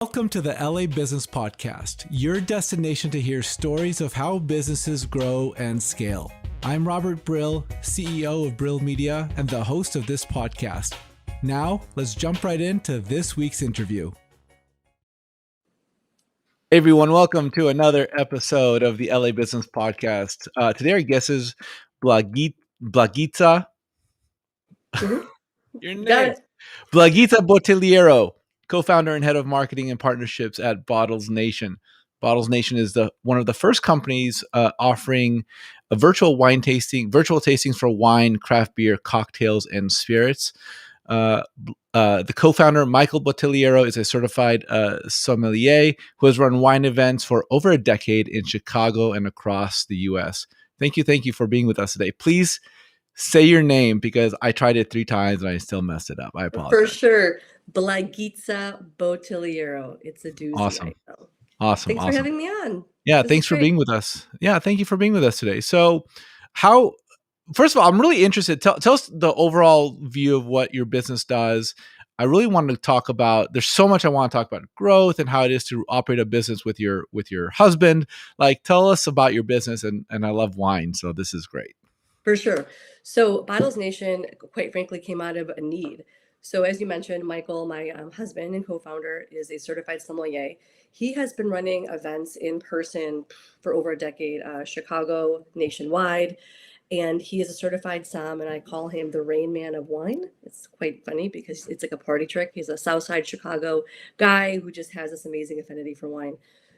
Welcome to the LA Business Podcast, your destination to hear stories of how businesses grow and scale. I'm Robert Brill, CEO of Brill Media and the host of this podcast. Now, let's jump right into this week's interview. Hey everyone, welcome to another episode of the LA Business Podcast. Today our guest is Blagica. Your name. Blagica Bottligliero, co-founder and head of marketing and partnerships at Bottles Nation. Bottles Nation is one of the first companies offering a virtual tastings for wine, craft beer, cocktails, and spirits. The co-founder, Michael Bottligliero, is a certified sommelier who has run wine events for over a decade in Chicago and across the U.S. Thank you for being with us today. Please say your name because I tried it 3 times and I still messed it up. I apologize. For sure. Blagica Bottligliero. It's a doozy. Awesome. I know. Awesome. Thanks for having me on. Yeah, thanks for being with us. Yeah, thank you for being with us today. So, first of all, I'm really interested. Tell us the overall view of what your business does. I really wanted to talk about, there's so much I want to talk about growth and how it is to operate a business with your husband. Like, tell us about your business, and I love wine, so this is great. For sure. So Bottles Nation, quite frankly, came out of a need. So as you mentioned, Michael, my husband and co-founder, is a certified sommelier. He has been running events in person for over a decade, Chicago, nationwide. And he is a certified som, and I call him the Rain Man of wine. It's quite funny because it's like a party trick. He's a Southside Chicago guy who just has this amazing affinity for wine.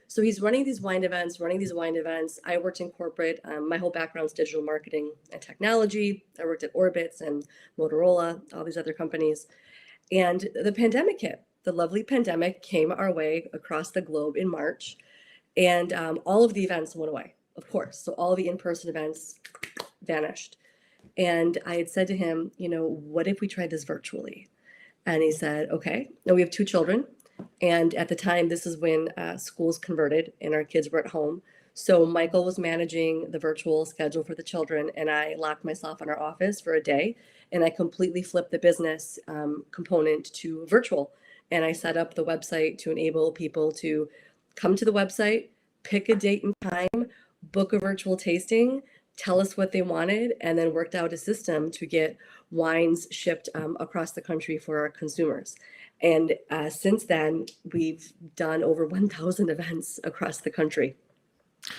So he's running these wine events. I worked in corporate. My whole background is digital marketing and technology. I worked at Orbitz and Motorola, all these other companies. And the pandemic hit. The lovely pandemic came our way across the globe in March. And all of the events went away, of course. So all the in-person events vanished. And I had said to him, what if we tried this virtually? And he said, okay. Now we have 2 children. And at the time, this is when schools converted and our kids were at home. So Michael was managing the virtual schedule for the children, and I locked myself in our office for a day, and I completely flipped the business component to virtual. And I set up the website to enable people to come to the website, pick a date and time, book a virtual tasting, tell us what they wanted, and then worked out a system to get wines shipped across the country for our consumers. And since then, we've done over 1,000 events across the country.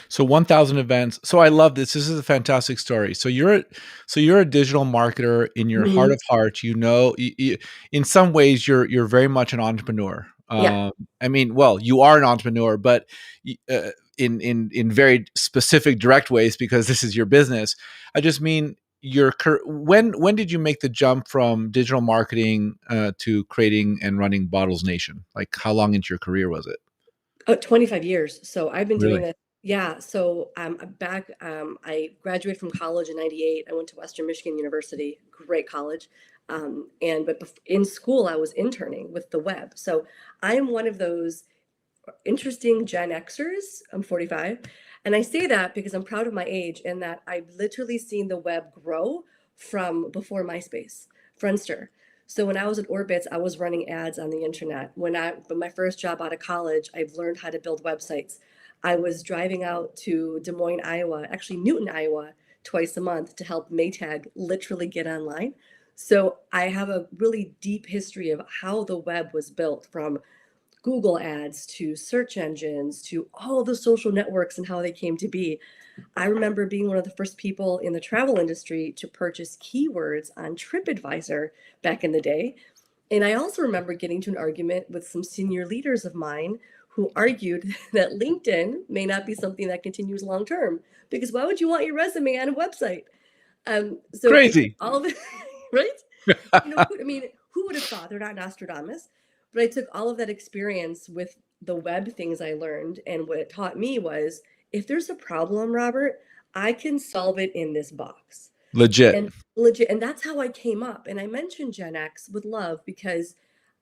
So 1,000 events. So I love this. This is a fantastic story. So you're a digital marketer in your heart of hearts. In some ways, you're very much an entrepreneur. Yeah. I mean, well, you are an entrepreneur, but in very specific, direct ways because this is your business. I just mean, when did you make the jump from digital marketing to creating and running Bottles Nation? Like, how long into your career was it? 25 years. So I've been Really? doing this. Yeah. So I graduated from college in 98. I went to Western Michigan University, great college. But in school, I was interning with the web. So I'm one of those interesting Gen Xers. I'm 45. And I say that because I'm proud of my age and that I've literally seen the web grow from before MySpace, Friendster. So when I was at Orbitz, I was running ads on the internet. But my first job out of college, I've learned how to build websites. I was driving out to Des Moines, Iowa, actually Newton, Iowa, twice a month to help Maytag literally get online. So I have a really deep history of how the web was built, from Google ads to search engines to all the social networks and how they came to be. I remember being one of the first people in the travel industry to purchase keywords on TripAdvisor back in the day. And I also remember getting to an argument with some senior leaders of mine who argued that LinkedIn may not be something that continues long term, because why would you want your resume on a website? So Crazy. all of it, right? I mean, who would have thought? They're not Nostradamus. But I took all of that experience with the web things I learned, and what it taught me was, if there's a problem, Robert, I can solve it in this box. Legit. And that's how I came up. And I mentioned Gen X with love because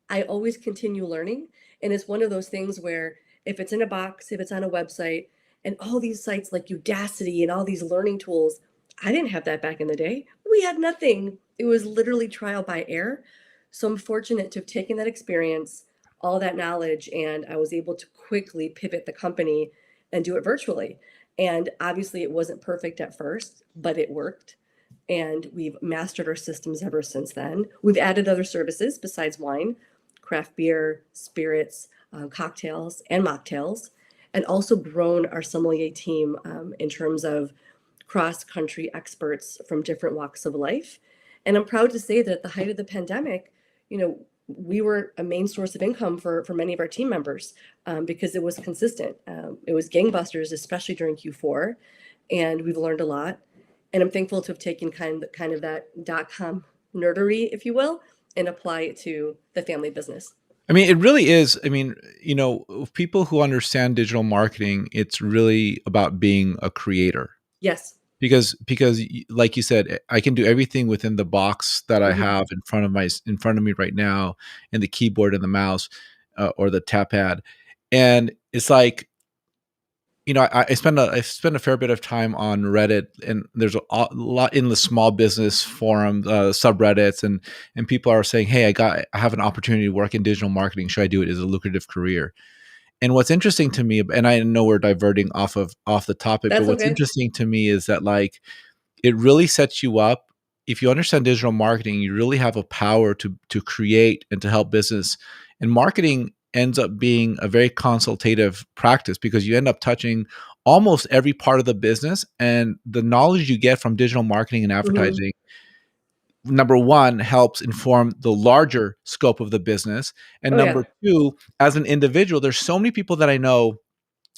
I always continue learning. And it's one of those things where if it's in a box, if it's on a website, and all these sites like Udacity and all these learning tools, I didn't have that back in the day. We had nothing. It was literally trial by error. So I'm fortunate to have taken that experience, all that knowledge, and I was able to quickly pivot the company and do it virtually. And obviously, it wasn't perfect at first, but it worked. And we've mastered our systems ever since then. We've added other services besides wine, craft beer, spirits, cocktails, and mocktails, and also grown our sommelier team in terms of cross country experts from different walks of life. And I'm proud to say that at the height of the pandemic, you know, we were a main source of income for many of our team members because it was consistent. It was gangbusters, especially during Q4, and we've learned a lot. And I'm thankful to have taken kind of that .com nerdery, if you will, and apply it to the family business. I mean, it really is. I mean, people who understand digital marketing, it's really about being a creator. Yes. Because like you said, I can do everything within the box that I Mm-hmm. have in front of me right now, and the keyboard and the mouse, or the tap pad. And it's like, I spend a fair bit of time on Reddit, and there's a lot in the small business forum, subreddits, and people are saying, "Hey, I have an opportunity to work in digital marketing. Should I do it as a lucrative career?" And what's interesting to me, and I know we're diverting off the topic, but That's what's okay. interesting to me is that, like, it really sets you up. If you understand digital marketing, you really have a power to create and to help business. And marketing ends up being a very consultative practice because you end up touching almost every part of the business, and the knowledge you get from digital marketing and Mm-hmm. advertising, number one, helps inform the larger scope of the business, and Oh yeah. number two, as an individual, there's so many people that I know.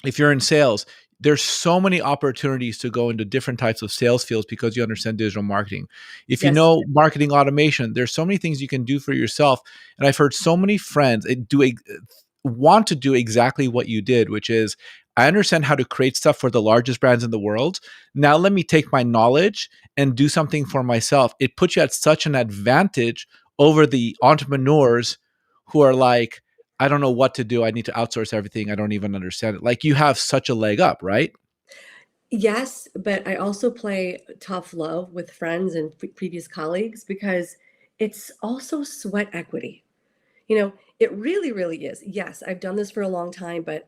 If you're in sales, there's so many opportunities to go into different types of sales fields because you understand digital marketing. If you Yes. know marketing automation, there's so many things you can do for yourself. And I've heard so many friends want to do exactly what you did, which is, I understand how to create stuff for the largest brands in the world. Now let me take my knowledge and do something for myself. It puts you at such an advantage over the entrepreneurs who are like, I don't know what to do. I need to outsource everything. I don't even understand it. Like, you have such a leg up, right? Yes, but I also play tough love with friends and previous colleagues because it's also sweat equity. It really, really is. Yes, I've done this for a long time, but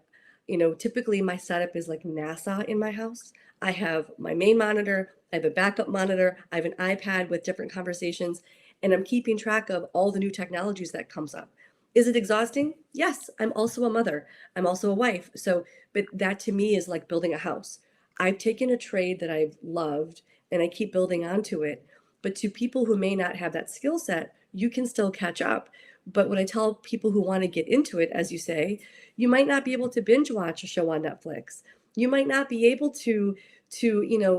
typically my setup is like NASA in my house. I have my main monitor, I have a backup monitor, I have an iPad with different conversations, and I'm keeping track of all the new technologies that comes up. Is it exhausting? Yes, I'm also a mother. I'm also a wife. So, but that to me is like building a house. I've taken a trade that I've loved and I keep building onto it. But to people who may not have that skill set, you can still catch up. But when I tell people who want to get into it, as you say, you might not be able to binge watch a show on Netflix. You might not be able to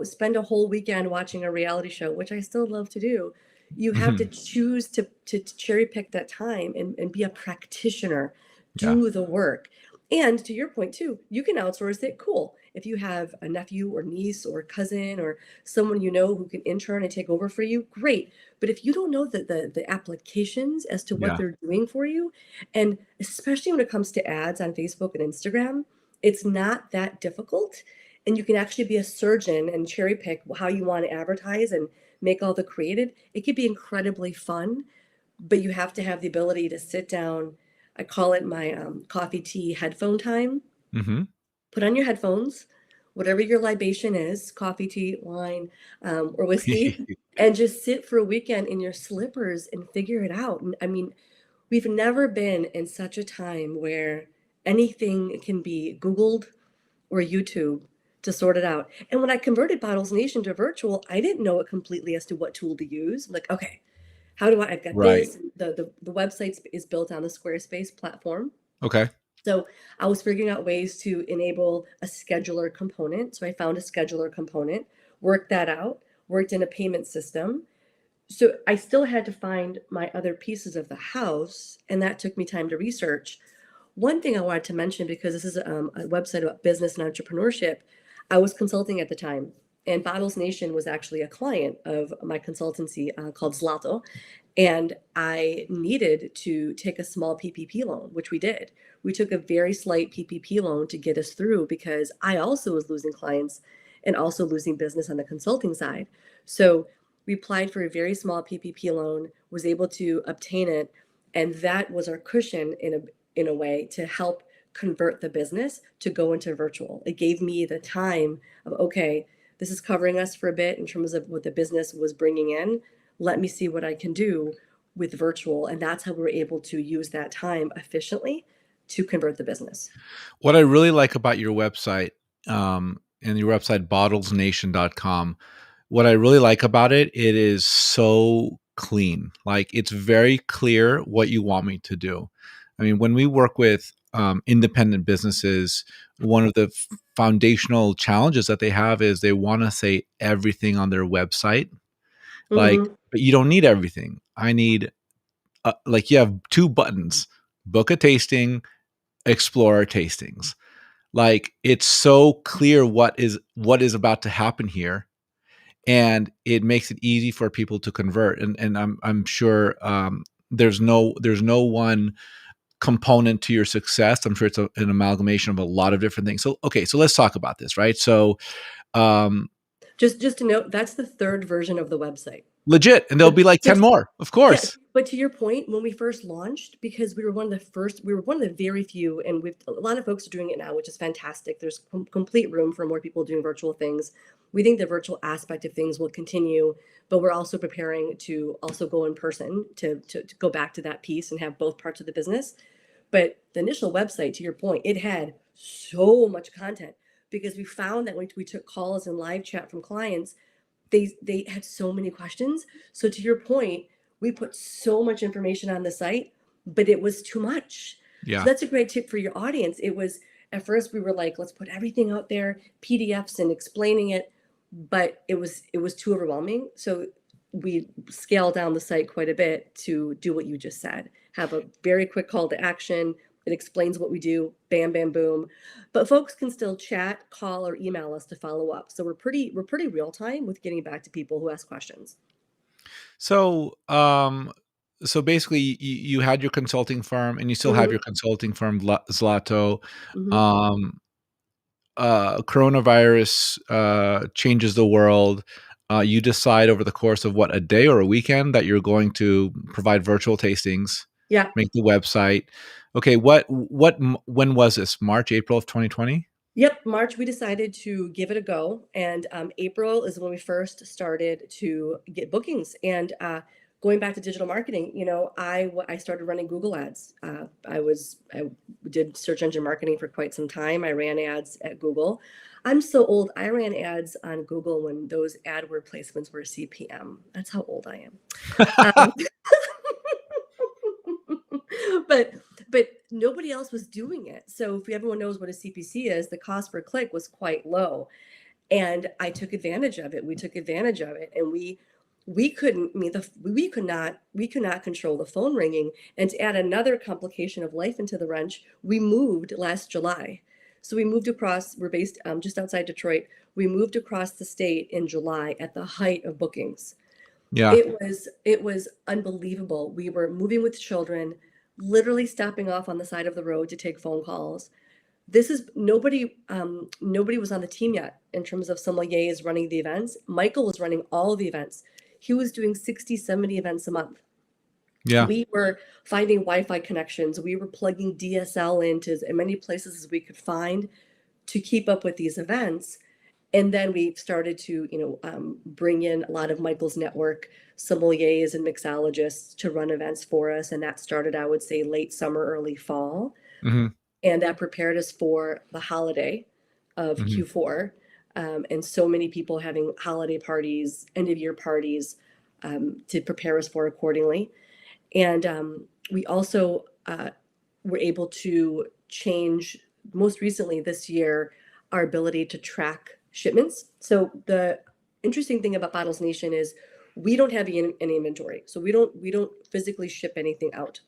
spend a whole weekend watching a reality show, which I still love to do. You have to Mhm. choose to cherry pick that time and be a practitioner, Yeah. do the work. And to your point too, you can outsource it. Cool. If you have a nephew or niece or cousin or someone you know who can intern and take over for you, great. But if you don't know the applications as to what Yeah. they're doing for you, and especially when it comes to ads on Facebook and Instagram, it's not that difficult. And you can actually be a surgeon and cherry pick how you want to advertise and make all the creative. It could be incredibly fun, but you have to have the ability to sit down. I call it my coffee tea headphone time. Mhm. Put on your headphones, whatever your libation is, coffee, tea, wine, or whiskey, and just sit for a weekend in your slippers and figure it out. And I mean, we've never been in such a time where anything can be Googled or YouTube to sort it out. And when I converted Bottles Nation to virtual, I didn't know it completely as to what tool to use. I'm like, okay, how do I've got Right. this. The website is built on the Squarespace platform. Okay. So I was figuring out ways to enable a scheduler component. So I found a scheduler component, worked that out, worked in a payment system. So I still had to find my other pieces of the house, and that took me time to research. One thing I wanted to mention, because this is a website about business and entrepreneurship, I was consulting at the time, and Bottles Nation was actually a client of my consultancy called Zlato. And I needed to take a small PPP loan, which we did. We took a very slight PPP loan to get us through because I also was losing clients and also losing business on the consulting side. So we applied for a very small PPP loan, was able to obtain it, and that was our cushion in a way to help convert the business to go into virtual. It gave me the time of, okay, this is covering us for a bit in terms of what the business was bringing in. Let me see what I can do with virtual. And that's how we're able to use that time efficiently to convert the business. What I really like about your website, and your website, bottlesnation.com, what I really like about it, it is so clean. Like, it's very clear what you want me to do. I mean, when we work with independent businesses, one of the foundational challenges that they have is they want to say everything on their website. Like, Mm-hmm. but you don't need everything. I need, like, you have two buttons: book a tasting, explore tastings. Like, it's so clear what is about to happen here, and it makes it easy for people to convert. And I'm sure there's no one component to your success. I'm sure it's an amalgamation of a lot of different things. So okay, so let's talk about this, right? So um, Just to note, that's the third version of the website. legit, and there'll But be like 10 but more, of yeah, course. but to your point, when we first launched, because we were one of the very few, and we've a lot of folks are doing it now, which is fantastic. There's complete room for more people doing virtual things. We think the virtual aspect of things will continue, but we're also preparing to also go in person to go back to that piece and have both parts of the business. But the initial website, to your point, it had so much content because we found that when we took calls and live chat from clients, they had so many questions. So to your point, we put so much information on the site, but it was too much. So Yeah. that's a great tip for your audience. It was at first we were like, let's put everything out there, PDFs and explaining it, but it was too overwhelming. So we scaled down the site quite a bit to do what you just said. Have a very quick call to action. It explains what we do, bam, bam, boom. But folks can still chat, call, or email us to follow up. So we're pretty real time with getting back to people who ask questions. So so basically you had your consulting firm, and you still have Mm-hmm. your consulting firm, Zlato. Mm-hmm. um Coronavirus changes the world. You decide over the course of what, a day or a weekend, that you're going to provide virtual tastings, Yeah. make the website. Okay, when was this? March, April of 2020? Yep, March we decided to give it a go, and April is when we first started to get bookings. And going back to digital marketing, I started running Google ads. I did search engine marketing for quite some time. I ran ads at Google. I'm so old. I ran ads on Google when those AdWord placements were CPM. That's how old I am. Um, but but nobody else was doing it. So if everyone knows what a CPC is, the cost per click was quite low. And I took advantage of it. We took advantage of it, and we couldn't I mean the we could not control the phone ringing. And to add another complication of life into the wrench, we moved last July. So we moved across, we're based just outside Detroit. We moved across the state in July at the height of bookings. Yeah. It was unbelievable. We were moving with children, literally stopping off on the side of the road to take phone calls. This is nobody was on the team yet in terms of sommeliers running the events. Michael was running all the events. He was doing 60, 70 events a month. Yeah. We were finding Wi-Fi connections. We were plugging DSL into as many places as we could find to keep up with these events. And then we started to, bring in a lot of Michael's network sommeliers and mixologists to run events for us. And that started, I would say, late summer, early fall. Hmm. And that prepared us for the holiday of Hmm. Q4. And so many people having holiday parties, end of year parties, to prepare us for accordingly. And we also were able to change most recently this year our ability to track shipments. So the interesting thing about Bottles Nation is we don't have any inventory. So we don't physically ship anything out.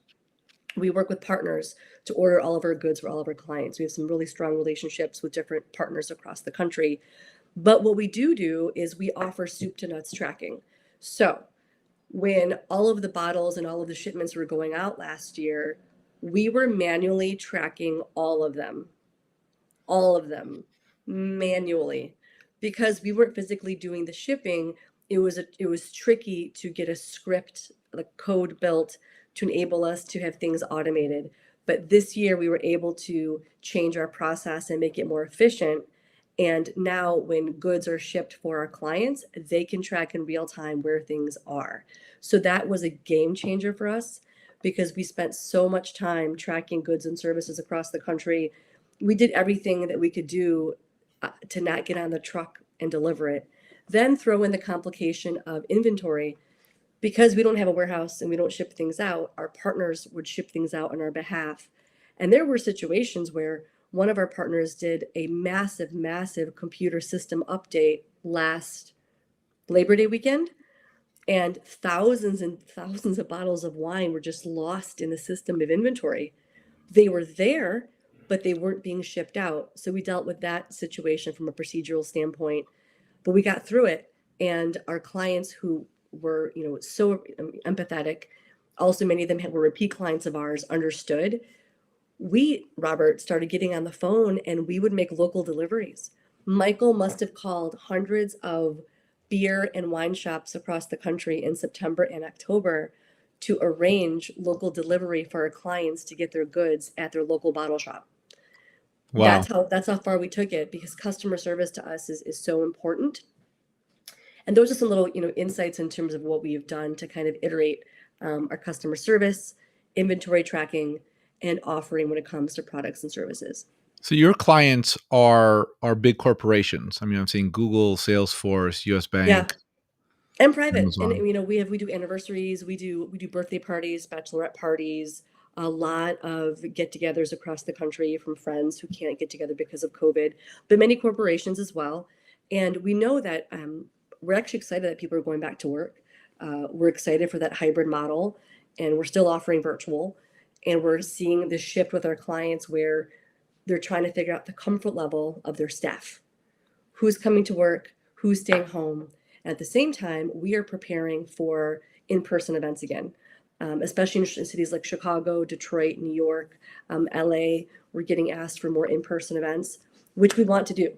We work with partners to order all of our goods for all of our clients. We have some really strong relationships with different partners across the country. But what we do is we offer soup to nuts tracking. So when all of the bottles and all of the shipments were going out last year, we were manually tracking all of them manually because we weren't physically doing the shipping. It was tricky to get a script, the code built to enable us to have things automated. But this year we were able to change our process and make it more efficient. And now when goods are shipped for our clients, they can track in real time where things are. So that was a game changer for us because we spent so much time tracking goods and services across the country. We did everything that we could do to not get on the truck and deliver it. Then throw in the complication of inventory. Because we don't have a warehouse and we don't ship things out, our partners would ship things out on our behalf. And there were situations where one of our partners did a massive, massive computer system update last Labor Day weekend, and thousands of bottles of wine were just lost in the system of inventory. They were there, but they weren't being shipped out. So we dealt with that situation from a procedural standpoint, but we got through it. And our clients who were, so empathetic, also many of them were repeat clients of ours, understood. We, Robert, started getting on the phone and we would make local deliveries. Michael must have called hundreds of beer and wine shops across the country in September and October to arrange local delivery for our clients to get their goods at their local bottle shop. Wow. That's how far we took it, because customer service to us is so important. And those are some little, insights in terms of what we've done to kind of iterate our customer service, inventory tracking, and offering when it comes to products and services. So your clients are big corporations. I mean, I'm seeing Google, Salesforce, US Yeah, Bank, and private. And Amazon. we do anniversaries, we do birthday parties, bachelorette parties, a lot of get-togethers across the country from friends who can't get together because of COVID, but many corporations as well. And we know that we're actually excited that people are going back to work. We're excited for that hybrid model, and we're still offering virtual. And we're seeing this shift with our clients where they're trying to figure out the comfort level of their staff. Who's coming to work? Who's staying home? At the same time, we are preparing for in-person events again, especially in cities like Chicago, Detroit, New York, LA. We're getting asked for more in-person events, which we want to do.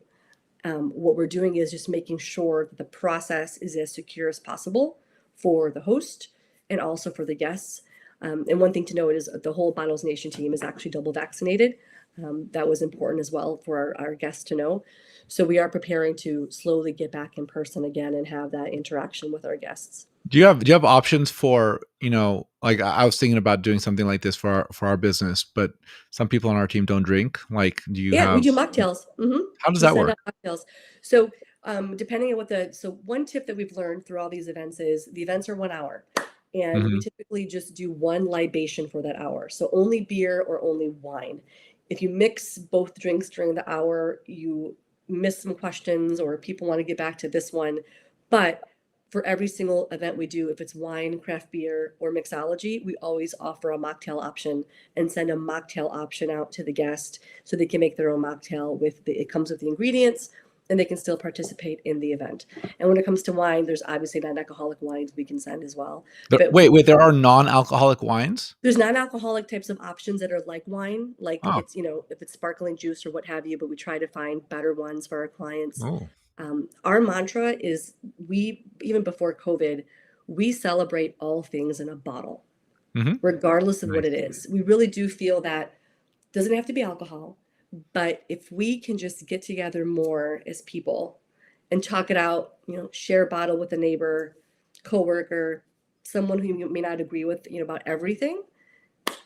What we're doing is just making sure that the process is as secure as possible for the host and also for the guests. And one thing to note is the whole Bottles Nation team is actually double vaccinated. That was important as well for our guests to know. So we are preparing to slowly get back in person again and have that interaction with our guests. Do you have options for, like I was thinking about doing something like this for our business, but some people on our team don't drink. Like, do you Yeah, we have, do mocktails. how does We that send work? out mocktails. So depending on so one tip that we've learned through all these events is the events are 1 hour. And we Mhm. typically just do one libation for that hour. So only beer or only wine. If you mix both drinks during the hour, you miss some questions or people want to get back to this one. But for every single event we do, if it's wine, craft beer, or mixology, we always offer a mocktail option and send a mocktail option out to the guest so they can make their own mocktail it comes with the ingredients and they can still participate in the event. And when it comes to wine, there's obviously non-alcoholic wines we can send as well. But Wait, there are non-alcoholic wines? there's non-alcoholic types of options that are like wine, like Oh, it's, if it's sparkling juice or what have you, but we try to find better ones for our clients. oh, Our mantra is even before COVID, we celebrate all things in a bottle, hmm, regardless of what nice. it is. We really do feel that it doesn't have to be alcohol, but if we can just get together more as people and talk it out, share a bottle with a neighbor, coworker, someone who you may not agree with, about everything,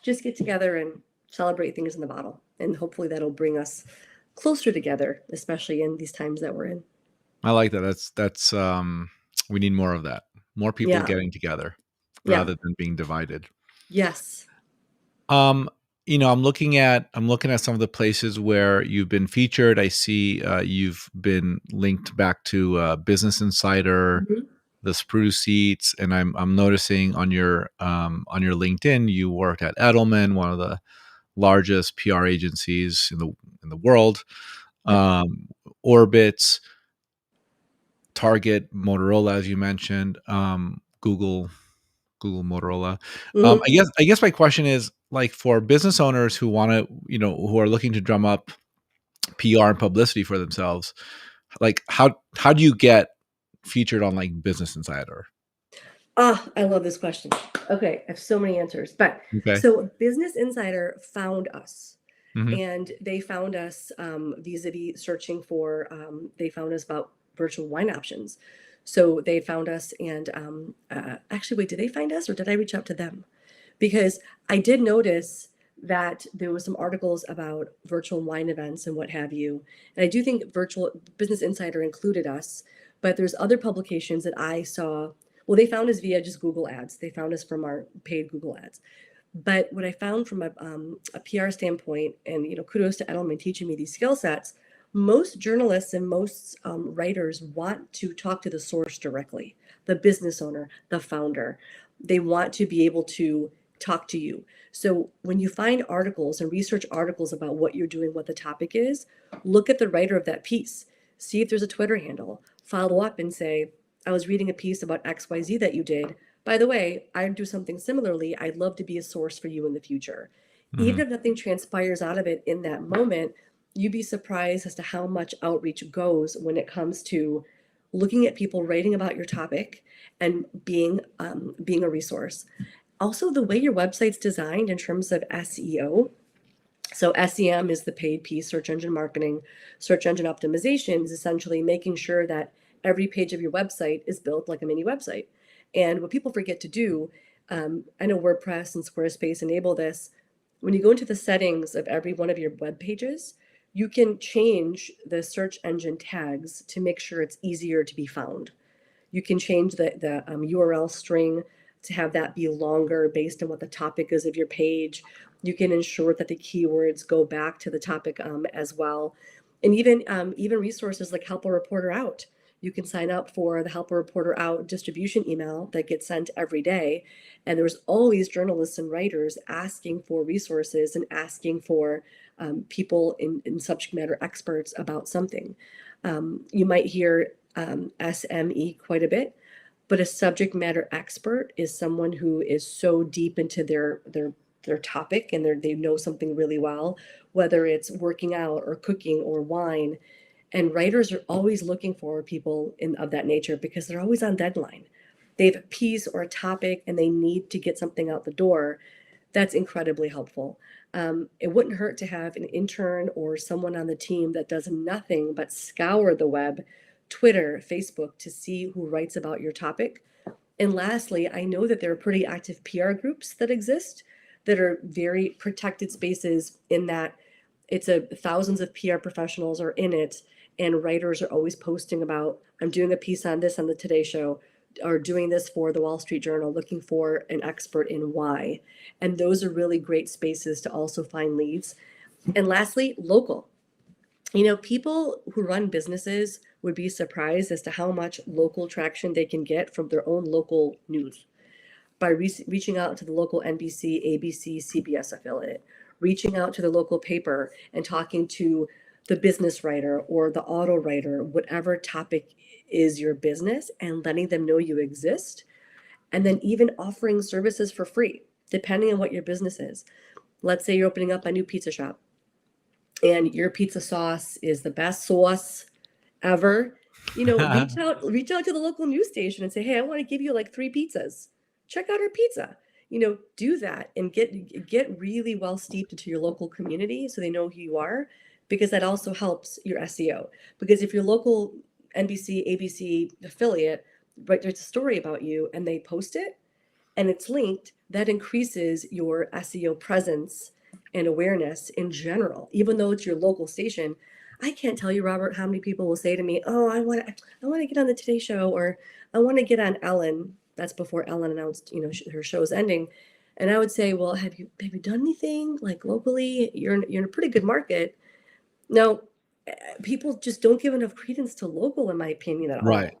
just get together and celebrate things in the bottle. And hopefully that'll bring us closer together, especially in these times that we're in. I like that. That's we need more of that. More people Yeah. getting together Yeah. rather than being divided. Yes. Um, I'm looking at some of the places where you've been featured. I see you've been linked back to Business Insider, Mhm. the Spruce Seats, and I'm noticing on your LinkedIn you worked at Edelman, one of the largest PR agencies in the world. Yep. Orbitz, Target, Motorola, as you mentioned, Google, Motorola. Mhm. I guess my question is, like, for business owners who want to, who are looking to drum up PR and publicity for themselves, like how do you get featured on like Business Insider? Ah, I love this question. Okay, I have so many answers. But Okay. so Business Insider found us, Hmm. and they found us vis-a-vis searching for, they found us about virtual wine options. So they found us, and actually, wait, did they find us or did I reach out to them? Because I did notice that there was some articles about virtual wine events and what have you. And I do think Virtual Business Insider included us, but there's other publications that I saw. Well, they found us via just Google Ads. They found us from our paid Google Ads. But what I found from a PR standpoint, and kudos to Edelman teaching me these skill sets, most journalists and most writers want to talk to the source directly, the business owner, the founder. They want to be able to talk to you. So when you find articles and research articles about what you're doing, what the topic is, look at the writer of that piece. See if there's a Twitter handle. Follow up and say, I was reading a piece about XYZ that you did. By the way, I do something similarly. I'd love to be a source for you in the future. Hmm. Even if nothing transpires out of it in that moment, you'd be surprised as to how much outreach goes when it comes to looking at people writing about your topic and being a resource. Also, the way your website's designed in terms of SEO. So SEM is the paid piece, search engine marketing. Search engine optimization is essentially making sure that every page of your website is built like a mini website. And what people forget to do, I know WordPress and Squarespace enable this. When you go into the settings of every one of your web pages, you can change the search engine tags to make sure it's easier to be found. You can change the URL string to have that be longer based on what the topic is of your page. You can ensure that the keywords go back to the topic as well. And even resources like Help a Reporter Out. You can sign up for the Help a Reporter Out distribution email that gets sent every day. And there's always journalists and writers asking for resources and asking for people in subject matter experts about something. You might hear SME quite a bit, but a subject matter expert is someone who is so deep into their topic and they know something really well, whether it's working out or cooking or wine. And writers are always looking for people of that nature because they're always on deadline. They have a piece or a topic and they need to get something out the door. That's incredibly helpful. It wouldn't hurt to have an intern or someone on the team that does nothing but scour the web, Twitter, Facebook, to see who writes about your topic. And lastly, I know that there are pretty active PR groups that exist that are very protected spaces in that it's a thousands of PR professionals are in it, and writers are always posting about, I'm doing a piece on this on the Today Show, or doing this for the Wall Street Journal, looking for an expert in why. And those are really great spaces to also find leads. And lastly, local. People who run businesses would be surprised as to how much local traction they can get from their own local news by reaching out to the local NBC, ABC, CBS affiliate, reaching out to the local paper and talking to the business writer or the auto writer, whatever topic is your business, and letting them know you exist. And then even offering services for free, depending on what your business is. Let's say you're opening up a new pizza shop and your pizza sauce is the best sauce ever. Reach out to the local news station and say, hey, I want to give you like 3 pizzas. Check out our pizza. Do that and get really well steeped into your local community so they know who you are, because that also helps your SEO. Because if your local NBC, ABC affiliate writes a story about you and they post it and it's linked, that increases your SEO presence and awareness in general, even though it's your local station. I can't tell you, Robert, how many people will say to me, "Oh, I want to get on the Today Show," or "I want to get on Ellen." That's before Ellen announced, her show's ending, and I would say, "Well, have you done anything like locally? You're in a pretty good market." No, people just don't give enough credence to local, in my opinion, at Right. all.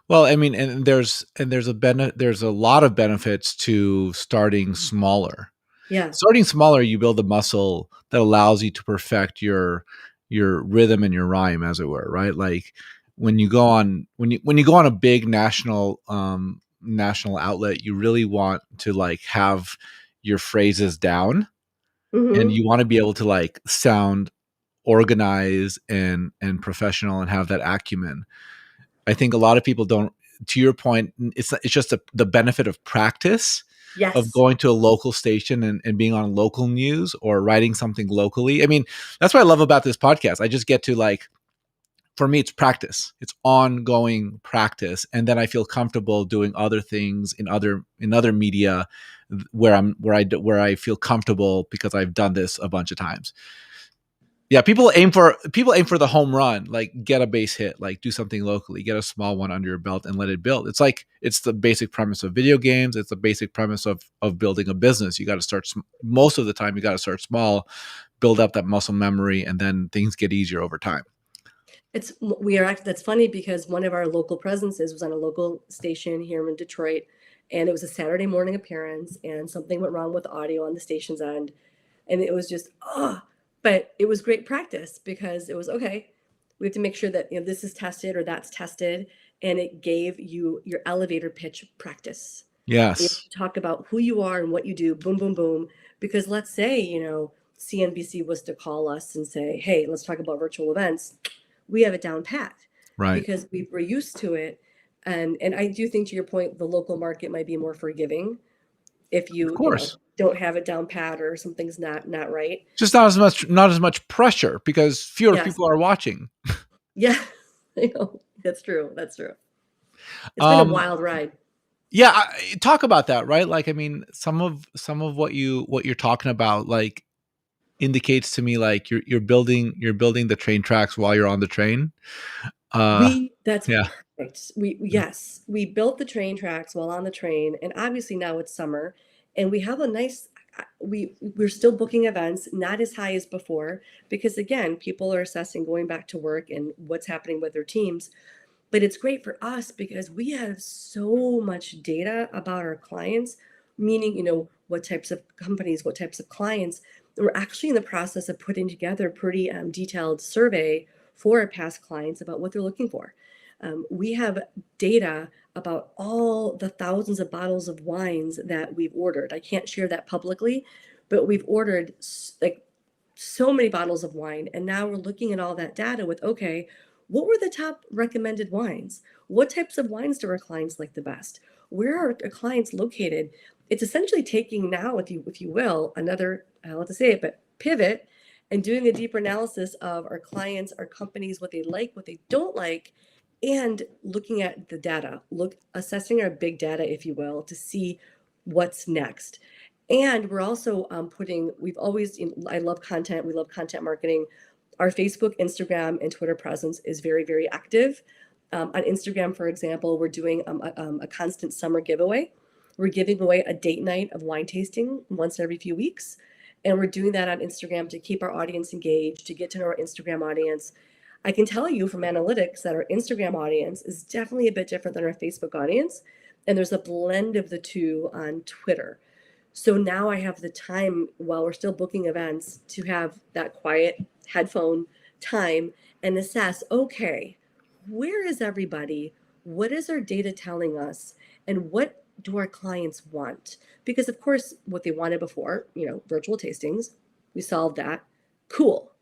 Well, I mean, and there's a lot of benefits to starting smaller. Yeah. Starting smaller, you build a muscle that allows you to perfect your rhythm and your rhyme, as it were, right? Like when you go on a big national outlet, you really want to like have your phrases down, and Mm-hmm. you want to be able to like sound organized and professional and have that acumen. I think a lot of people don't. to your point, it's just the benefit of practice of Yes. going to a local station and being on local news or writing something locally. I mean, that's what I love about this podcast. I just get to like, for me, it's practice. It's ongoing practice, and then I feel comfortable doing other things in other media where I feel comfortable because I've done this a bunch of times. Yeah, people aim for the home run, like get a base hit, like do something locally, get a small one under your belt and let it build. It's like it's the basic premise of video games. It's the basic premise of building a business. You got to start most of the time. You got to start small, build up that muscle memory, and then things get easier over time. That's funny because one of our local presences was on a local station here in Detroit, and it was a Saturday morning appearance, and something went wrong with the audio on the station's end, and it was just but it was great practice because it was okay. We have to make sure that this is tested or that's tested, and it gave you your elevator pitch practice. You Yes. talk about who you are and what you do, boom, boom, boom. Because let's say CNBC was to call us and say, "Hey, let's talk about virtual events." We have it down pat Right. because we're used to it. And I do think, to your point, the local market might be more forgiving if Of you course. don't have it down pat or something's not right. Just not as much pressure because fewer Yes. people are watching. Yeah. I know. That's true. That's true. It's been a Um, wild ride. yeah, talk about that, right? Like, I mean, some of what you're talking about, like, indicates to me like you're building the train tracks while you're on the train. That's Yeah. perfect. Yes, we built the train tracks while on the train, and obviously now it's summer, and we have a nice. We're still booking events, not as high as before, because again, people are assessing going back to work and what's happening with their teams. But it's great for us because we have so much data about our clients, meaning, what types of companies, what types of clients. We're actually in the process of putting together a pretty detailed survey for our past clients about what they're looking for. We have data about all the thousands of bottles of wines that we've ordered. I can't share that publicly, but we've ordered like so many bottles of wine. And now we're looking at all that data with, okay, what were the top recommended wines? What types of wines do our clients like the best? Where are our clients located? It's essentially taking now, if you will, another, I don't have to say it, but pivot and doing a deeper analysis of our clients, our companies, what they like, what they don't like, and looking at the data, assessing our big data, if you will, to see what's next. And we're also I love content. We love content marketing. Our Facebook, Instagram, and Twitter presence is very, very active. On Instagram, for example, we're doing a constant summer giveaway. We're giving away a date night of wine tasting once every few weeks. And we're doing that on Instagram to keep our audience engaged, to get to know our Instagram audience. I can tell you from analytics that our Instagram audience is definitely a bit different than our Facebook audience. And there's a blend of the two on Twitter. So now I have the time while we're still booking events to have that quiet headphone time and assess, okay, where is everybody? What is our data telling us? And what do our clients want? Because of course, what they wanted before, virtual tastings, we solved that. Cool.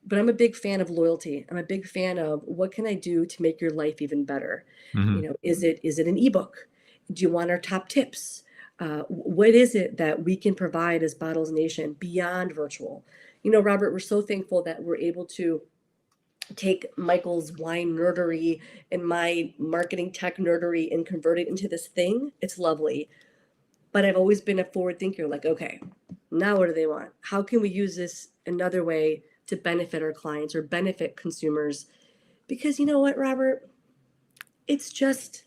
But I'm a big fan of loyalty. I'm a big fan of what can I do to make your life even better? Hmm. Is it an ebook? Do you want our top tips? What is it that we can provide as Bottles Nation beyond virtual? Robert, we're so thankful that we're able to take Michael's wine nerdery and my marketing tech nerdery and convert it into this thing. It's lovely. But I've always been a forward thinker, like, okay, now what do they want? How can we use this another way to benefit our clients or benefit consumers? Because you know what, Robert? It's just,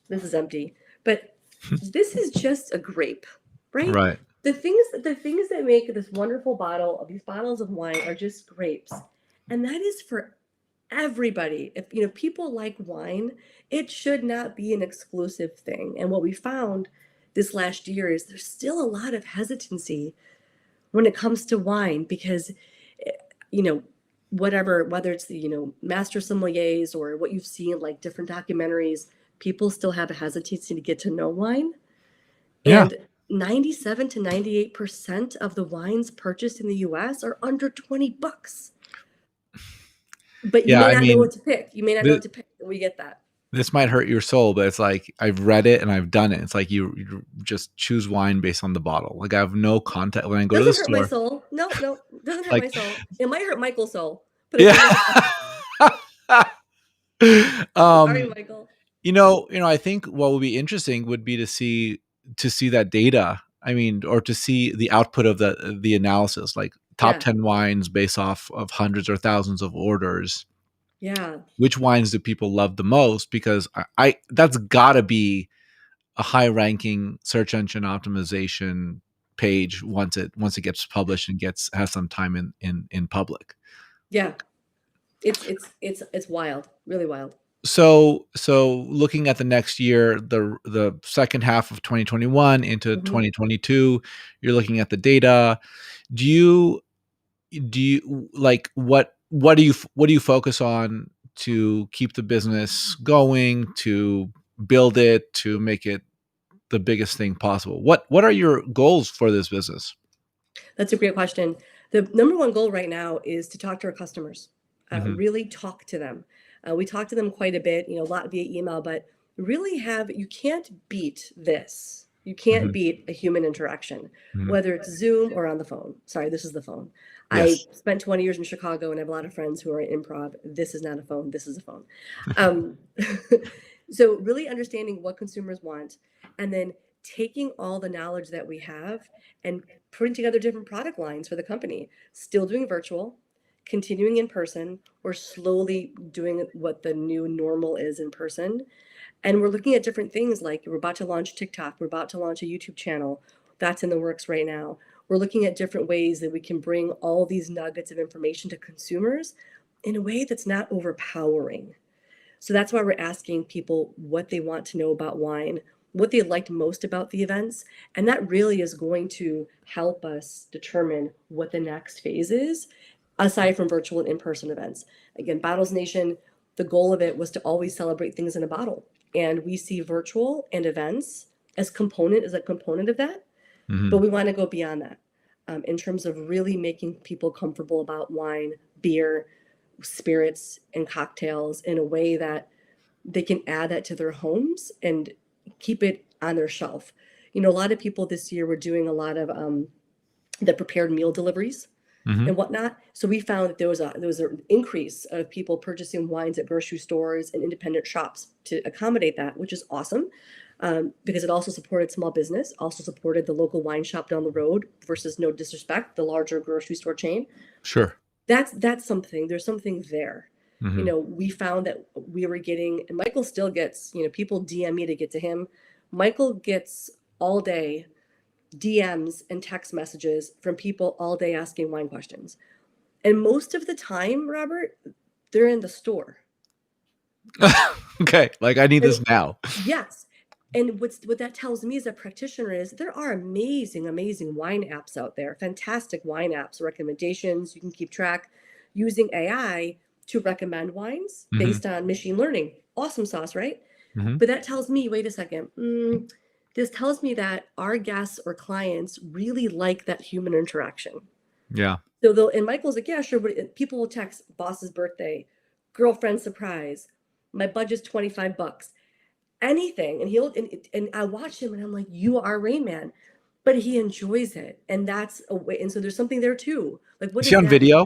this is empty, but this is just a grape, right? Right. The things that make this wonderful bottle of these bottles of wine are just grapes. And that is for everybody. If people like wine, it should not be an exclusive thing. And what we found this last year is there's still a lot of hesitancy when it comes to wine because eh, you know whether it's the master sommeliers or what you've seen like different documentaries, people still have a hesitancy to get to know wine. Yeah. And 97 to 98% of the wines purchased in the US are under $20. But you Yeah. may I not know mean, what to pick. You may not know the, what to pick. We get that. This might hurt your soul, but it's like I've read it and I've done it. It's like you just choose wine based on the bottle. Like I have no contact when I go to the Doesn't hurt my store. soul. No, no, doesn't hurt Like my soul. It might hurt Michael's soul, but it yeah. doesn't hurt my soul. Sorry, um, Michael. I think what would be interesting would be to see that data. I mean, or to see the output of the analysis, like top Yeah, 10 wines based off of hundreds or thousands of orders. yeah, Which wines do people love the most? Because I that's gotta be a high ranking search engine optimization page once it gets published and has some time in public. yeah. It's wild, really wild. So looking at the next year, the second half of 2021 into Mhm. 2022, you're looking at the data. Do you like what do you focus on to keep the business going, to build it, to make it the biggest thing possible? What are your goals for this business? That's a great question. The number one goal right now is to talk to our customers, Mhm, really talk to them. We talk to them quite a bit, a lot via email, but really you can't beat this. You can't mhm, beat a human interaction, mhm. whether it's Zoom or on the phone. Sorry, this is the phone. I Yes. spent 20 years in Chicago and I have a lot of friends who are in improv. This is not a phone, this is a phone. Um, so, really understanding what consumers want and then taking all the knowledge that we have and putting together different product lines for the company, still doing virtual, continuing in person, or slowly doing what the new normal is in person. And we're looking at different things like we're about to launch TikTok, we're about to launch a YouTube channel. That's in the works right now. We're looking at different ways that we can bring all these nuggets of information to consumers in a way that's not overpowering. So that's why we're asking people what they want to know about wine, what they liked most about the events. And that really is going to help us determine what the next phase is, aside from virtual and in person events. Again, Bottles Nation, the goal of it was to always celebrate things in a bottle. And we see virtual and events as a component of that, but Mhm. we want to go beyond that in terms of really making people comfortable about wine, beer, spirits, and cocktails in a way that they can add that to their homes and keep it on their shelf. A lot of people this year were doing a lot of the prepared meal deliveries Mhm. and whatnot. So we found that there was an increase of people purchasing wines at grocery stores and independent shops to accommodate that, which is awesome. Because it also supported small business, also supported the local wine shop down the road versus, no disrespect, the larger grocery store chain. Sure. That's something. There's something there. Mhm. We found that we were getting, and Michael still gets, people DM me to get to him. Michael gets all day DMs and text messages from people all day asking wine questions. And most of the time, Robert, they're in the store. Okay, like I need And this now. yes. And what that tells me as a practitioner is there are amazing, amazing wine apps out there, fantastic wine apps, recommendations. You can keep track using AI to recommend wines Mhm, based on machine learning. Awesome sauce, right? mhm. But that tells me, wait a second, this tells me that our guests or clients really like that human interaction. Yeah. So they'll, and Michael's like, yeah, sure. But people will text boss's birthday, girlfriend surprise, my budget's 25 bucks, anything. And I watch him and I'm like, you are Rain Man. But he enjoys it. And that's a way. And so there's something there too. Like, what Is he does on that video?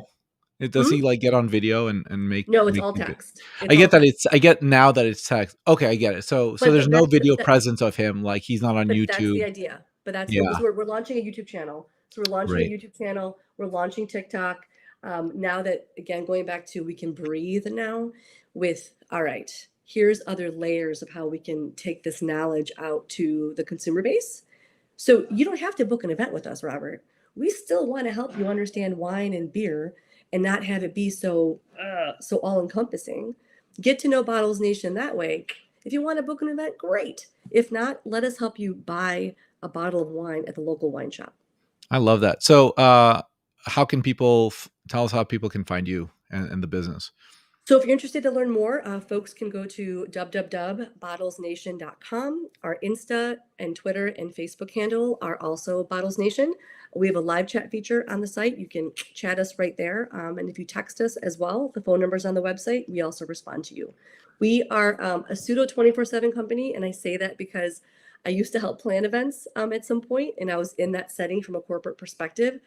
mean? Does Hmm? he like get on video and No, it's make all the vi text. It's all text. I get now that it's text. Okay, I get it. So But there's but no that's video that, presence of him, like he's not on but that's YouTube. the idea. But that's Yeah, so we're launching a YouTube channel. So we're launching a great. YouTube channel. We're launching TikTok. Now that again going back to we can breathe now with all right. Here's other layers of how we can take this knowledge out to the consumer base. So you don't have to book an event with us, Robert. We still want to help you understand wine and beer and not have it be so all encompassing. Get to know Bottles Nation that way. If you want to book an event, great. If not, let us help you buy a bottle of wine at the local wine shop. I love that. So, how can people tell us how people can find you and the business? So if you're interested to learn more, folks can go to www.bottlesnation.com. Our Insta and Twitter and Facebook handle are also Bottles Nation. We have a live chat feature on the site. You can chat us right there. And if you text us as well, the phone number's on the website. We also respond to you. We are a pseudo 24/7 company. And I say that because I used to help plan events at some point, and I was in that setting from a corporate perspective.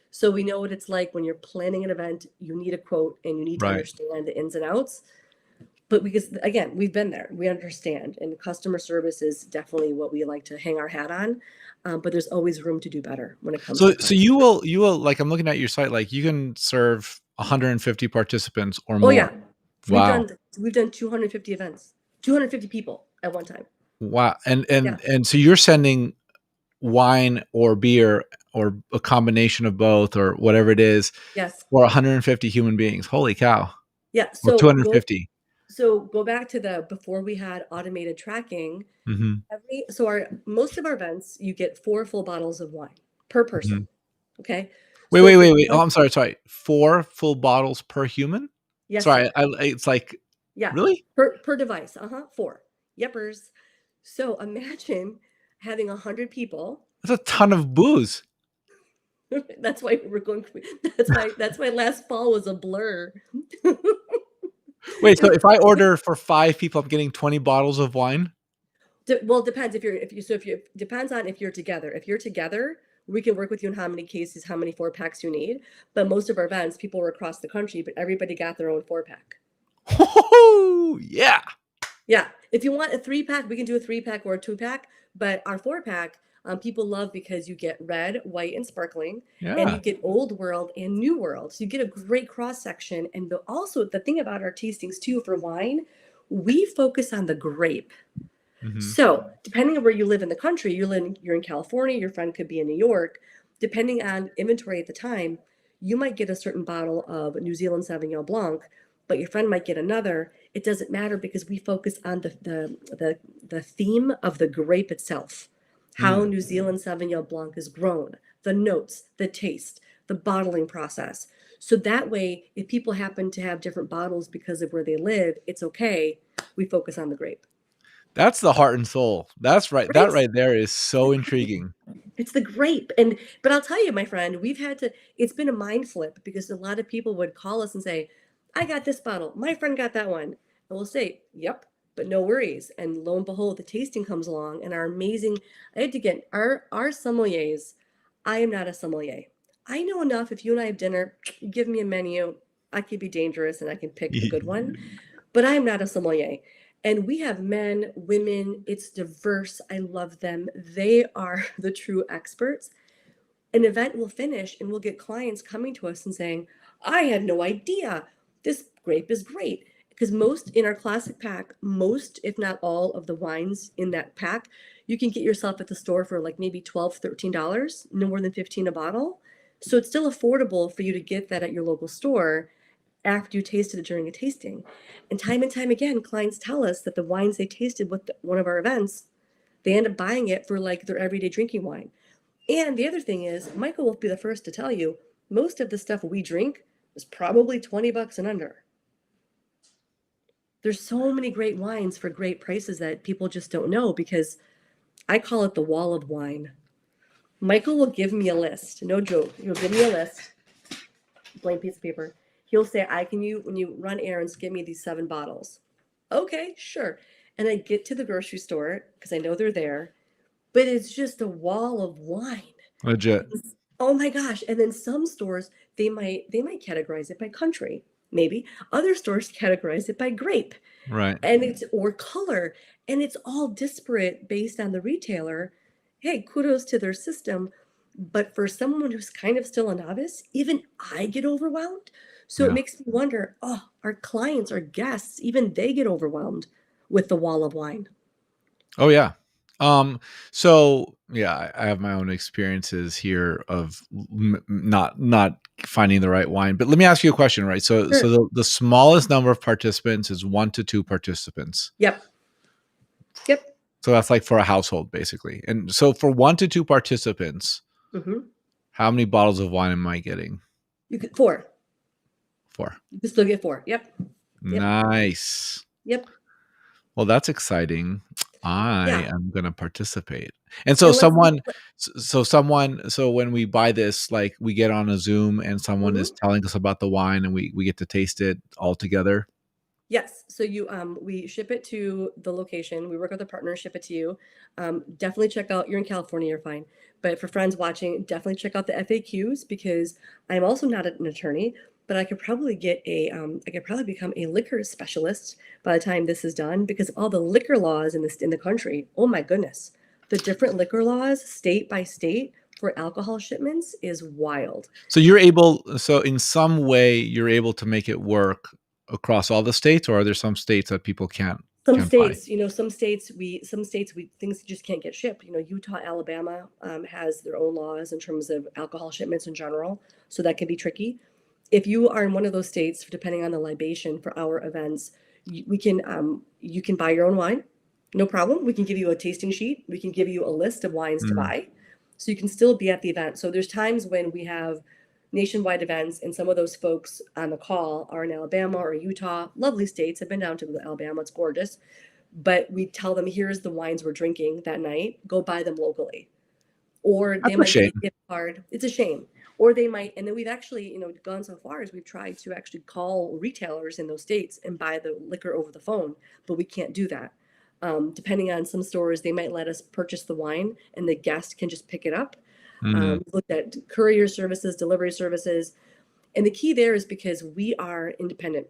So we know what it's like when you're planning an event, you need a quote and you need to Right. understand the ins and outs. But because again, we've been there, we understand, and customer service is definitely what we like to hang our hat on. But there's always room to do better when it comes So to so customer. you will like, I'm looking at your site, like you can serve 150 participants or Oh more. yeah, we've Wow. done we've done 250 events, 250 people at one time. Wow. And Yeah. so you're sending wine or beer or a combination of both or whatever it is Yes. for 150 human beings. Holy cow. Yeah. Or 250. So go back to the before we had automated tracking. Mhm. Our most of our events, you get 4 full bottles of wine per person. Mhm. Okay. Wait, So wait, if you're wait, wait. Oh, I'm sorry. 4 full bottles per human? yes, Sorry, sir. it's like Yeah, really? per device. Four. Yepers. So imagine having 100 people. That's a ton of booze. That's why we're going. That's why last fall was a blur. Wait, so if I order for 5 people, I'm getting 20 bottles of wine? Well, it depends if you depends on if you're together. If you're together, we can work with you on how many cases, how many 4 packs you need. But most of our events, people were across the country, but everybody got their own 4 pack. Yeah. Yeah. If you want a 3 pack, we can do a 3 pack or a 2 pack. But our 4 pack, people love because you get red, white, and sparkling, and you Yeah. get old world and new world. So you get a great cross section. And also the thing about our tastings too for wine, we focus on the grape. Mhm. So depending on where you live in the country, you're in California, your friend could be in New York. Depending on inventory at the time, you might get a certain bottle of New Zealand Sauvignon Blanc, but your friend might get another. It doesn't matter because we focus on the theme of the grape itself, how Mm. New Zealand Sauvignon Blanc is grown, the notes, the taste, the bottling process. So that way, if people happen to have different bottles because of where they live, it's okay. We focus on the grape. That's the heart and soul. That's right. That Right? right there is It's the so grape. intriguing. It's the grape. But I'll tell you, my friend, it's been a mind flip because a lot of people would call us and say, I got this bottle. My friend got that one. And we'll say, yep, but no worries. And lo and behold, the tasting comes along and I had to get our sommeliers. I am not a sommelier. I know enough. If you and I have dinner, you give me a menu, I could be dangerous and I can pick the good one. But I am not a sommelier. And we have men, women, it's diverse. I love them. They are the true experts. An event will finish and we'll get clients coming to us and saying, I had no idea this grape is great. Because most in our classic pack, most, if not all, of the wines in that pack, you can get yourself at the store for like maybe $12, $13, no more than 15 a bottle. So it's still affordable for you to get that at your local store after you tasted it during a tasting. And time again, clients tell us that the wines they tasted with one of our events, they end up buying it for like their everyday drinking wine. And the other thing is, Michael will be the first to tell you, most of the stuff we drink is probably 20 bucks and under. There's so many great wines for great prices that people just don't know because I call it the wall of wine. Michael will give me a list, no joke. He'll give me a list, blank piece of paper. He'll say, I can you when you run errands, give me these 7 bottles. Okay, sure. And I get to the grocery store because I know they're there, but it's just a wall of wine. Legit. Oh my gosh. And then some stores, they might categorize it by country, maybe. Other stores categorize it by grape Right. and it's or color. And it's all disparate based on the retailer. Hey, kudos to their system. But for someone who's kind of still a novice, even I get overwhelmed. So it Yeah. makes me wonder, oh, our clients, our guests, even they get overwhelmed with the wall of wine. Oh yeah. So yeah, I have my own experiences here of not finding the right wine. But let me ask you a question, right? So Sure. the smallest number of participants is 1 to 2 participants. Yep. Yep. So that's like for a household, basically. And so for 1 to 2 participants, Hmm. how many bottles of wine am I getting? You could four. For? You can still get four. Yep. Yep. Nice. Yep. Well, that's exciting. I Yeah. am going to participate. And so And let's so when we buy this, like we get on a Zoom and someone is mhm. telling us about the wine and we get to taste it all together. Yes. So we ship it to the location. We work with a partner, ship it to you. Definitely check out. You're in California, you're fine. But for friends watching, definitely check out the FAQs because I'm also not an attorney, but I could probably I could probably become a liquor specialist by the time this is done because of all the liquor laws in the country. Oh my goodness, the different liquor laws, state by state, for alcohol shipments is wild. So in some way you're able to make it work across all the states, or are there some states that people can't buy? Some states we things just can't get shipped. Utah, Alabama has their own laws in terms of alcohol shipments in general, so that can be tricky. If you are in one of those states, depending on the libation for our events, you can buy your own wine, no problem. We can give you a tasting sheet. We can give you a list of wines to Mm, buy, so you can still be at the event. So there's times when we have nationwide events, and some of those folks on the call are in Alabama or Utah, lovely states. I've been down to Alabama, it's gorgeous. But we tell them, here's the wines we're drinking that night, go buy them locally. Or they that's a might get a shame. gift card. It's a shame. Or they might, and then we've actually, gone so far as we've tried to actually call retailers in those states and buy the liquor over the phone, but we can't do that. Depending on some stores, they might let us purchase the wine and the guest can just pick it up. Mm, We've looked at courier services, delivery services, and the key there is because we are independent,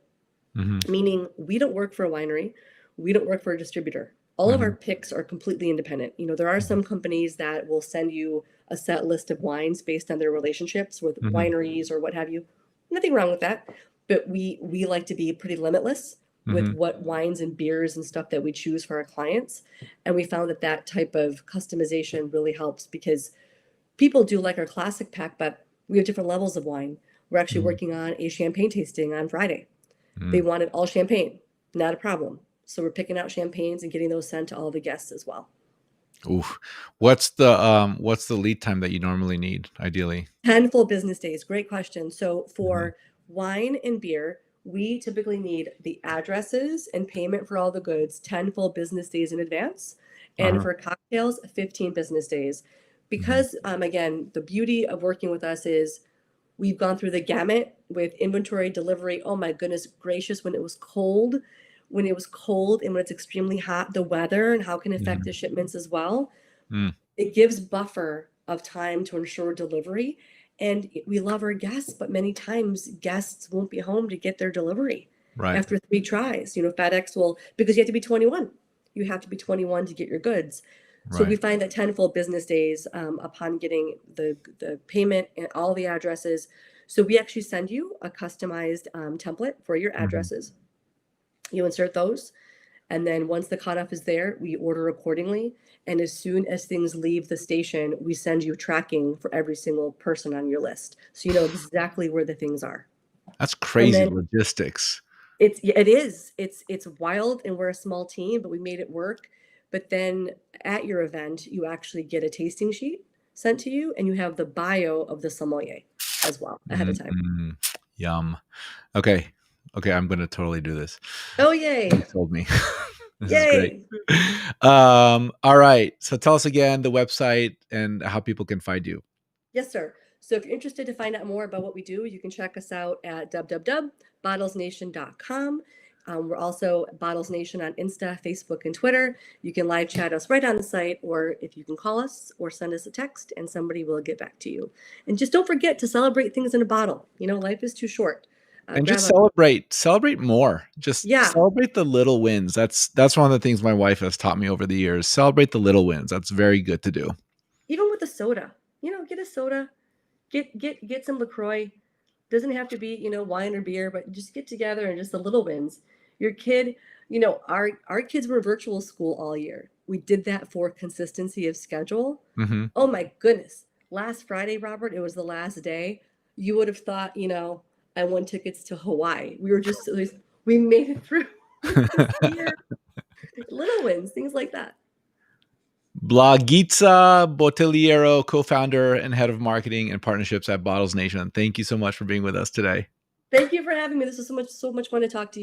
mhm, meaning we don't work for a winery, we don't work for a distributor. All of our mhm, picks are completely independent. There are mhm, some companies that will send you a set list of wines based on their relationships with mhm, wineries or what have you. Nothing wrong with that, but we like to be pretty limitless with mhm, what wines and beers and stuff that we choose for our clients. And we found that that type of customization really helps because people do like our classic pack, but we have different levels of wine. We're actually mhm, working on a champagne tasting on Friday. They mm. wanted all champagne, not a problem. So we're picking out champagnes and getting those sent to all the guests as well. Oof. What's the lead time that you normally need, ideally? 10 full business days. Great question. So Mhm, for wine and beer, we typically need the addresses and payment for all the goods 10 full business days in advance. And uh-huh, for cocktails, 15 business days. mhm, Because, again, the beauty of working with us is we've gone through the gamut with inventory delivery. Oh my goodness gracious, when it was cold and when it's extremely hot, the weather and how it can affect mhm, the shipments as well. mm, It gives buffer of time to ensure delivery. And we love our guests, but many times guests won't be home to get their delivery right, after 3 tries. FedEx will, because you have to be 21. You have to be 21 to get your goods. So we right, find that 10 full business days upon getting the payment and all the addresses. So we actually send you a customized template for your mhm. addresses. You insert those, and then once the cutoff is there, we order accordingly. And as soon as things leave the station, we send you tracking for every single person on your list. So you know exactly where the things are. That's And crazy then logistics. it is. It's wild and we're a small team, but we made it work. But then at your event, you actually get a tasting sheet sent to you and you have the bio of the sommelier as well ahead of time. Mm, yum. Okay. Okay, I'm gonna totally do this. Oh, You yay. sold me. This is great. Yay. All right. So tell us again the website and how people can find you. Yes, sir. So if you're interested to find out more about what we do, you can check us out at www.bottlesnation.com. We're also Bottles Nation on Insta, Facebook, and Twitter. You can live chat us right on the site, or if you can call us or send us a text, and somebody will get back to you. And just don't forget to celebrate things in a bottle. Life is too short. And Grab just a, celebrate more. Just yeah, celebrate the little wins. That's one of the things my wife has taught me over the years. Celebrate the little wins. That's very good to do. even with a soda. Get a soda, get some LaCroix. Doesn't have to be, wine or beer, but just get together and just the little wins. Your kid, our kids were virtual school all year. We did that for consistency of schedule. Mhm. Oh my goodness. Last Friday, Robert, it was the last day. You would have thought, I won tickets to Hawaii. We made it through this year. Little wins, things like that. Blagica Bottligliero, co-founder and head of marketing and partnerships at Bottles Nation. Thank you so much for being with us today. Thank you for having me. This was so much fun to talk to you.